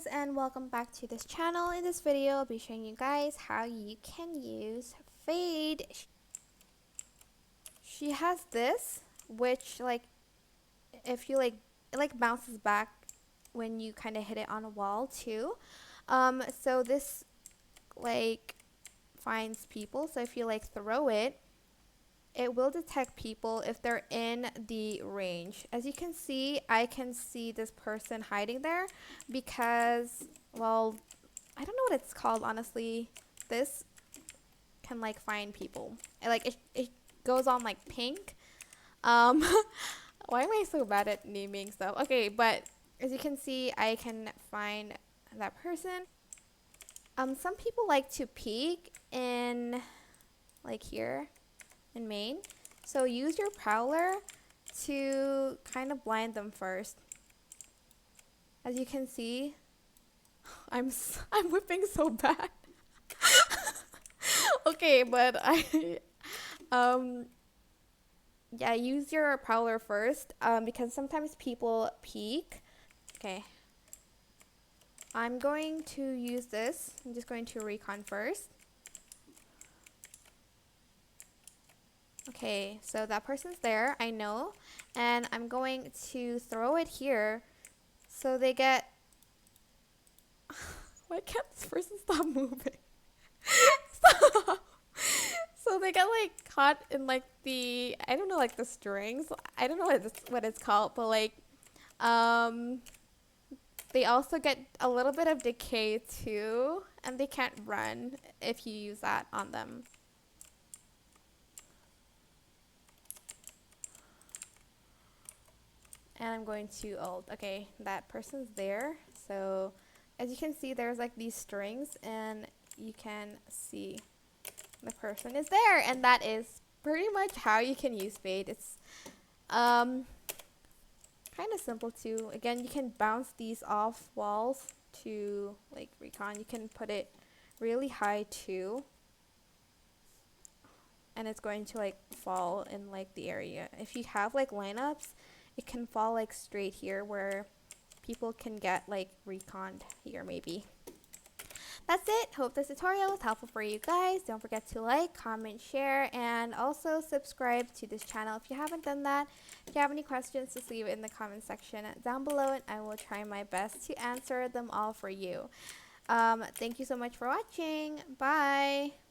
guys, and welcome back to this channel. In this video I'll be showing you guys how you can use fade. She has this, which if you it bounces back when you kind of hit it on a wall too. So this finds people, so if you throw it, it will detect people if they're in the range. As you can see, I can see this person hiding there because, well, I don't know what it's called, honestly. This can find people. It goes on pink. Why am I so bad at naming stuff? Okay, but as you can see, I can find that person. Some people like to peek in here in main, so use your prowler to kind of blind them first. As you can see, I'm whipping so bad. Okay, but yeah, use your prowler first because sometimes people peek. Okay, I'm going to use this. I'm just going to recon first. Okay, so that person's there, I know, and I'm going to throw it here so they get why can't this person stop moving? Stop. So they get caught in the, I don't know, the strings. I don't know what it's called, but they also get a little bit of decay too, and they can't run if you use that on them. And I'm going to ult. Okay, that person's there. So as you can see, there's these strings, and you can see the person is there, and that is pretty much how you can use fade. It's kind of simple too. Again, you can bounce these off walls to recon. You can put it really high too, and it's going to fall in the area. If you have lineups, it can fall straight here where people can get reconned here maybe. That's it. Hope this tutorial was helpful for you guys. Don't forget to like, comment, share, and also subscribe to this channel if you haven't done that. If you have any questions, just leave it in the comment section down below, and I will try my best to answer them all for you. Thank you so much for watching. Bye.